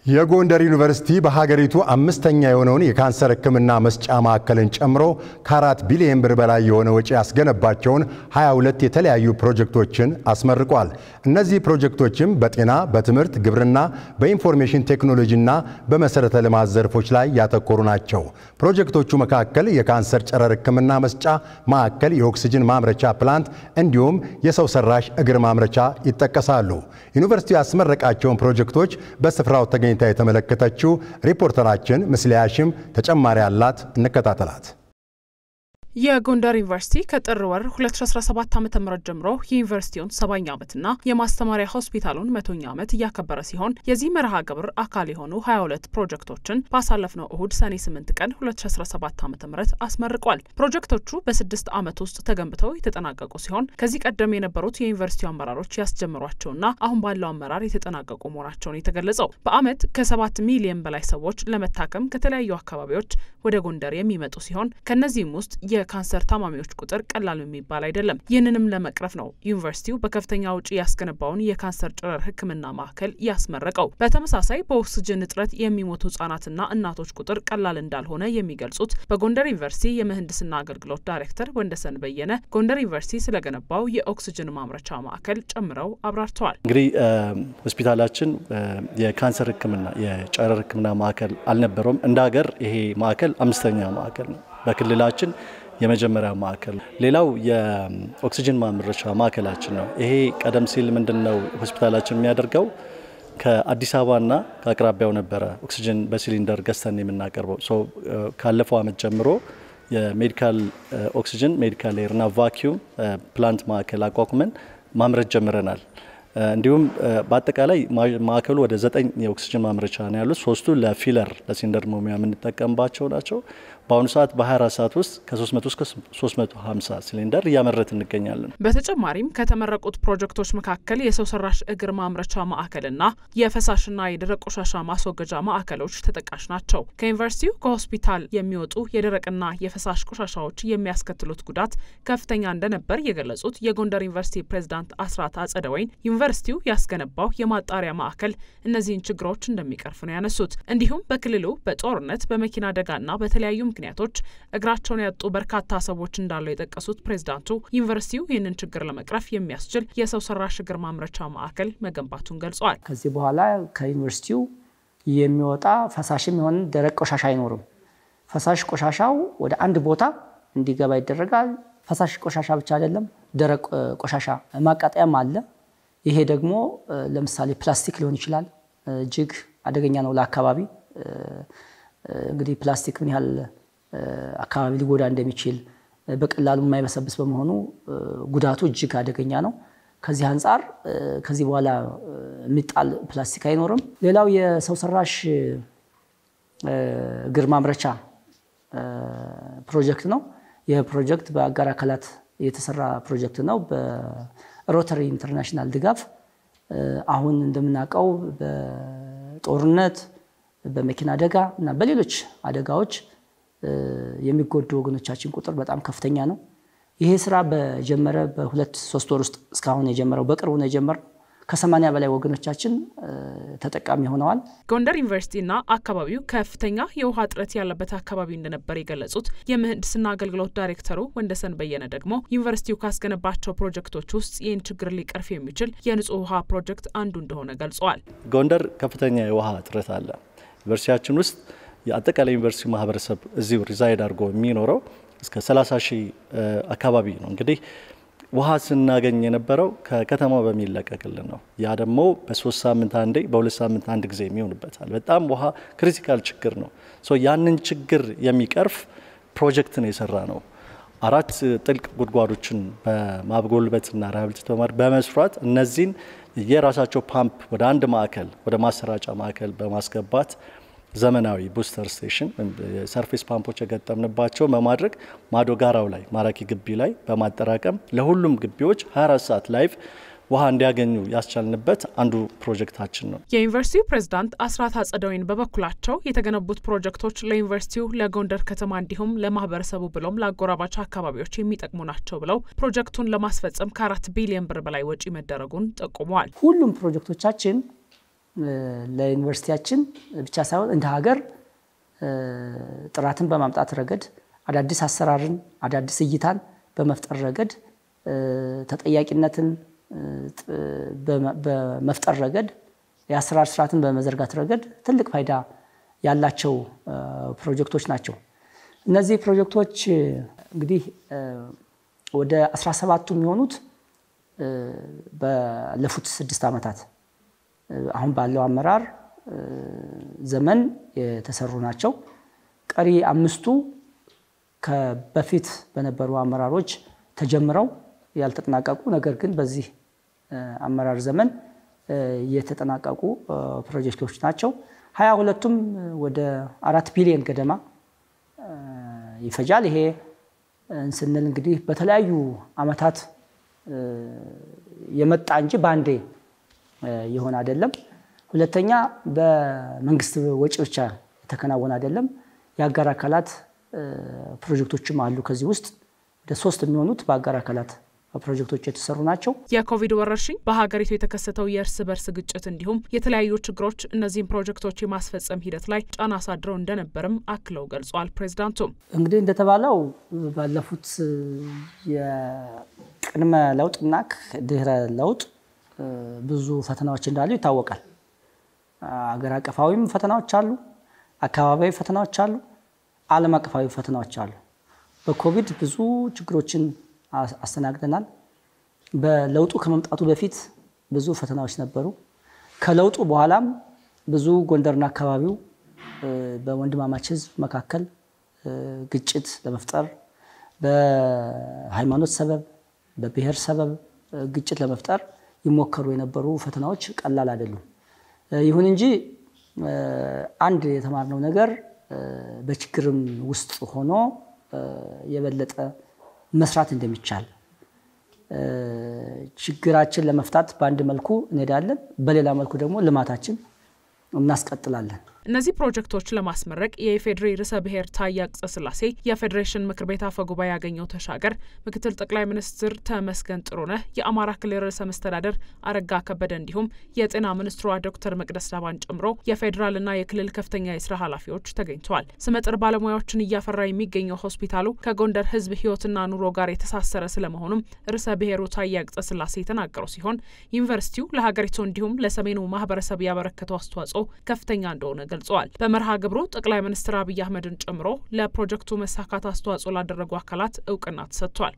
የጎንደር ዩኒቨርሲቲ በሀገሪቱ አምስተኛ የሆነውን የካንሰር ሕክምና መስጫ ማዕከልን ጨምሮ ከ4 ቢሊዮን ብር በላይ የሆነ ወጪ ያስገነባቸውን 22 የተለያዩ ፕሮጀክቶችን አስመርቋል። እነዚህ ፕሮጀክቶችም በጤና፣ በትምህርት፣ ግብርና፣ በኢንፎርሜሽን ቴክኖሎጂና በመሰረተ ልማት ዘርፎች ላይ ያተኮሩ ናቸው። ፕሮጀክቶቹ መካከል የካንሰር ጨረር ሕክምና መስጫ ማዕከል፣ የኦክሲጅን ማምረቻ ፕላንት እንዲሁም የሰው ሰራሽ እግር ማምረቻ ይጠቀሳሉ። ዩኒቨርሲቲው ያስመረቃቸውን ፕሮጀክቶች በስፍራው ተገኝታ የተመለከተችው ሪፖርተራችን ምስሊያሽም ተጨማሪ አላት። እንከታተላት። የጎንደር ዩኒቨርሲቲ ከጥር ወር 2017 ዓ.ም ጀምሮ የዩኒቨርሲቲውን 7ኛ ዓመትና የማስተማሪያ ሆስፒታሉን 100ኛ ዓመት እያከበረ ሲሆን የዚህ መርሃ ግብር አካል የሆኑ 22 ፕሮጀክቶችን ባሳለፍነው እሁድ ሰኔ 8 ቀን 2017 ዓ.ም አስመርቋል። ፕሮጀክቶቹ በ6 ዓመት ውስጥ ተገንብተው የተጠናቀቁ ሲሆን ከዚህ ቀደም የነበሩት የዩኒቨርሲቲው አመራሮች ያስጀምሯቸውና አሁን ባለው አመራር የተጠናቀቁ መሆናቸውን የተገለጸው በአመት ከ7 ሚሊዮን በላይ ሰዎች ለመታከም ከተለያዩ አካባቢዎች ወደ ጎንደር የሚመጡ ሲሆን ከነዚህም ውስጥ የካንሰር ታማሚዎች ቁጥር ቀላል የሚባል አይደለም። ይህንንም ለመቅረፍ ነው ዩኒቨርሲቲው በከፍተኛ ወጪ ያስገነባውን የካንሰር ጨረር ሕክምና ማዕከል ያስመረቀው። በተመሳሳይ በኦክሲጅን እጥረት የሚሞቱ ህጻናትና እናቶች ቁጥር ቀላል እንዳልሆነ የሚገልጹት በጎንደር ዩኒቨርሲቲ የምህንድስና አገልግሎት ዳይሬክተር ወንደሰን በየነ ጎንደር ዩኒቨርሲቲ ስለገነባው የኦክሲጅን ማምረቻ ማዕከል ጨምረው አብራርተዋል። እንግዲህ ሆስፒታላችን የካንሰር ሕክምና የጨረር ሕክምና ማዕከል አልነበረውም። እንደ ሀገር ይሄ ማዕከል 5ኛ ማዕከል ነው። በክልላችን የመጀመሪያው ማዕከል። ሌላው የኦክሲጅን ማምረቻ ማዕከላችን ነው። ይሄ ቀደም ሲል ምንድነው ሆስፒታላችን የሚያደርገው ከአዲስ አበባና ከአቅራቢያው ነበረ ኦክሲጅን በሲሊንደር ገዝተን የምናቀርበው። ካለፈው አመት ጀምሮ የሜዲካል ኦክሲጅን ሜዲካል ኤርና ቫኪዩም ፕላንት ማዕከል አቋቁመን ማምረት ጀምረናል። እንዲሁም በአጠቃላይ ማዕከሉ ወደ 9 የኦክሲጅን ማምረቻ ነው ያሉት። 3ቱ ለፊለር ለሲሊንደር መሙያ የምንጠቀምባቸው ናቸው። በአሁኑ ሰዓት በ24 ሰዓት ውስጥ ከ300 እስከ 350 ሲሊንደር እያመረትን እንገኛለን። በተጨማሪም ከተመረቁት ፕሮጀክቶች መካከል የሰው ሰራሽ እግር ማምረቻ ማዕከልና የፈሳሽና የደረቅ ቆሻሻ ማስወገጃ ማዕከሎች ተጠቃሽ ናቸው። ከዩኒቨርሲቲው ከሆስፒታል የሚወጡ የደረቅና የፈሳሽ ቆሻሻዎች የሚያስከትሉት ጉዳት ከፍተኛ እንደነበር የገለጹት የጎንደር ዩኒቨርሲቲ ፕሬዝዳንት አስራት አጸደወይን ዩኒቨርሲቲው ያስገነባው የማጣሪያ ማዕከል እነዚህን ችግሮች እንደሚቀርፍ ነው ያነሱት። እንዲሁም በክልሉ በጦርነት በመኪና አደጋና በተለያዩ ምክንያቶች እግራቸውን ያጡ በርካታ ሰዎች እንዳሉ የጠቀሱት ፕሬዝዳንቱ ዩኒቨርሲቲው ይህንን ችግር ለመቅረፍ የሚያስችል የሰው ሰራሽ እግር ማምረቻ ማዕከል መገንባቱን ገልጸዋል። ከዚህ በኋላ ከዩኒቨርሲቲው የሚወጣ ፈሳሽም ይሁን ደረቅ ቆሻሻ አይኖርም። ፈሳሽ ቆሻሻው ወደ አንድ ቦታ እንዲገባ ይደረጋል። ፈሳሽ ቆሻሻ ብቻ አይደለም፣ ደረቅ ቆሻሻ ማቃጠያም አለ። ይሄ ደግሞ ለምሳሌ ፕላስቲክ ሊሆን ይችላል። እጅግ አደገኛ ነው ለአካባቢ። እንግዲህ ፕላስቲክ ምን ያህል አካባቢ ሊጎዳ እንደሚችል በቀላሉ የማይበሰብስ በመሆኑ ጉዳቱ እጅግ አደገኛ ነው። ከዚህ አንፃር ከዚህ በኋላ የሚጣል ፕላስቲክ አይኖርም። ሌላው የሰው ሰራሽ እግር ማምረቻ ፕሮጀክት ነው። ይህ ፕሮጀክት በአጋር አካላት የተሰራ ፕሮጀክት ነው። በሮተሪ ኢንተርናሽናል ድጋፍ አሁን እንደምናውቀው በጦርነት በመኪና አደጋ እና በሌሎች አደጋዎች የሚጎዱ ወገኖቻችን ቁጥር በጣም ከፍተኛ ነው። ይሄ ስራ በጀመረ በ2-3 ወር ውስጥ እስካሁን የጀመረው በቅርቡ ነው የጀመረው። ከ80 በላይ ወገኖቻችን ተጠቃሚ ሆነዋል። ጎንደር ዩኒቨርሲቲና አካባቢው ከፍተኛ የውሃ እጥረት ያለበት አካባቢ እንደነበር የገለጹት የምህንድስና አገልግሎት ዳይሬክተሩ ወንደሰን በየነ ደግሞ ዩኒቨርሲቲው ካስገነባቸው ፕሮጀክቶች ውስጥ ይህን ችግር ሊቀርፍ የሚችል የንጹህ ውሃ ፕሮጀክት አንዱ እንደሆነ ገልጸዋል። ጎንደር ከፍተኛ የውሃ እጥረት አለ። ዩኒቨርሲቲያችን ውስጥ የአጠቃላይ ዩኒቨርሲቲ ማህበረሰብ እዚሁ ሪዛይድ አድርጎ የሚኖረው እስከ 30,000 አካባቢ ነው። እንግዲህ ውሃ ስናገኝ የነበረው ከከተማው በሚለቀቅልን ነው። ያ ደግሞ በ3 ሳምንት አንዴ በ2 ሳምንት አንድ ጊዜ የሚሆንበታል። በጣም ውሃ ክሪቲካል ችግር ነው። ያንን ችግር የሚቀርፍ ፕሮጀክት ነው የሰራ ነው። 4 ጥልቅ ጉድጓዶችን በማጎልበትና ሪሃቢሊቴት በመስራት እነዚህን የራሳቸው ፓምፕ ወደ አንድ ማዕከል ወደ ማሰራጫ ማዕከል በማስገባት ዘመናዊ ቡስተር ስቴሽን ሰርፌስ ፓምፖች የገጠምንባቸው በማድረግ ማዶጋራው ላይ ማራኪ ግቢ ላይ በማጠራቀም ለሁሉም ግቢዎች 24 ሰዓት ላይቭ ውሃ እንዲያገኙ ያስቻልንበት አንዱ ፕሮጀክታችን ነው። የዩኒቨርሲቲው ፕሬዝዳንት አስራት አጸደወይን በበኩላቸው የተገነቡት ፕሮጀክቶች ለዩኒቨርሲቲው ለጎንደር ከተማ እንዲሁም ለማህበረሰቡ ብሎም ለአጎራባች አካባቢዎች የሚጠቅሙ ናቸው ብለው ፕሮጀክቱን ለማስፈጸም ከ4 ቢሊዮን ብር በላይ ወጪ መደረጉን ጠቁመዋል። ሁሉም ፕሮጀክቶቻችን ለዩኒቨርሲቲያችን ብቻ ሳይሆን እንደ ሀገር ጥራትን በማምጣት ረገድ አዳዲስ አሰራርን አዳዲስ እይታን በመፍጠር ረገድ ተጠያቂነትን በመፍጠር ረገድ የአሰራር ስርዓትን በመዘርጋት ረገድ ትልቅ ፋይዳ ያላቸው ፕሮጀክቶች ናቸው። እነዚህ ፕሮጀክቶች እንግዲህ ወደ 17ቱ የሚሆኑት ባለፉት 6 ዓመታት አሁን ባለው አመራር ዘመን የተሰሩ ናቸው። ቀሪ 5ቱ ከበፊት በነበሩ አመራሮች ተጀምረው ያልተጠናቀቁ ነገር ግን በዚህ አመራር ዘመን የተጠናቀቁ ፕሮጀክቶች ናቸው። 22ቱም ወደ 4 ቢሊዮን ገደማ ይፈጃል። ይሄ ስንል እንግዲህ በተለያዩ አመታት የመጣ እንጂ ባንዴ ይሆን አይደለም። ሁለተኛ በመንግስት ወጪ ብቻ የተከናወነ አይደለም። የአጋር አካላት ፕሮጀክቶችም አሉ። ከዚህ ውስጥ ወደ 3 የሚሆኑት በአጋር አካላት ፕሮጀክቶች የተሰሩ ናቸው። የኮቪድ ወረርሽኝ በሀገሪቱ የተከሰተው የእርስ በርስ ግጭት እንዲሁም የተለያዩ ችግሮች እነዚህን ፕሮጀክቶች የማስፈጸም ሂደት ላይ ጫና አሳድረው እንደነበርም አክለው ገልጿል። ፕሬዝዳንቱ እንግዲህ እንደተባለው ባለፉት የቅድመ ለውጥና ድህረ ለውጥ ብዙ ፈተናዎች እንዳሉ ይታወቃል። አገር አቀፋዊም ፈተናዎች አሉ፣ አካባቢያዊ ፈተናዎች አሉ፣ ዓለም አቀፋዊ ፈተናዎች አሉ። በኮቪድ ብዙ ችግሮችን አስተናግደናል። በለውጡ ከመምጣቱ በፊት ብዙ ፈተናዎች ነበሩ። ከለውጡ በኋላም ብዙ ጎንደርና አካባቢው በወንድማማች ህዝብ መካከል ግጭት ለመፍጠር በሃይማኖት ሰበብ በብሔር ሰበብ ግጭት ለመፍጠር ይሞከሩ የነበሩ ፈተናዎች ቀላል አይደሉም። ይሁን እንጂ አንድ የተማርነው ነገር በችግርም ውስጥ ሆኖ የበለጠ መስራት እንደሚቻል ችግራችን ለመፍታት በአንድ መልኩ እንሄዳለን፣ በሌላ መልኩ ደግሞ ልማታችን እናስቀጥላለን። እነዚህ ፕሮጀክቶች ለማስመረቅ የኢፌዴሪ ርዕሰ ብሔር ታዬ አጽቀሥላሴ የፌዴሬሽን ምክር ቤት አፈ ጉባኤ ያገኘው ተሻገር፣ ምክትል ጠቅላይ ሚኒስትር ተመስገን ጥሩነህ፣ የአማራ ክልል ርዕሰ መስተዳደር አረጋ ከበደ እንዲሁም የጤና ሚኒስትሯ ዶክተር መቅደስ ዳባን ጨምሮ የፌዴራልና የክልል ከፍተኛ የስራ ኃላፊዎች ተገኝተዋል። ስመጥር ባለሙያዎችን እያፈራ የሚገኘው ሆስፒታሉ ከጎንደር ህዝብ ህይወትና ኑሮ ጋር የተሳሰረ ስለመሆኑም ርዕሰ ብሔሩ ታዬ አጽቀሥላሴ የተናገሩ ሲሆን ዩኒቨርሲቲው ለሀገሪቱ እንዲሁም ለሰሜኑ ማህበረሰብ ያበረከተው አስተዋጽኦ ከፍተኛ እንደሆነ ገልጸዋል። በመርሃ ግብሩ ጠቅላይ ሚኒስትር አብይ አህመድን ጨምሮ ለፕሮጀክቱ መሳካት አስተዋጽኦ ላደረጉ አካላት እውቅና ተሰጥቷል።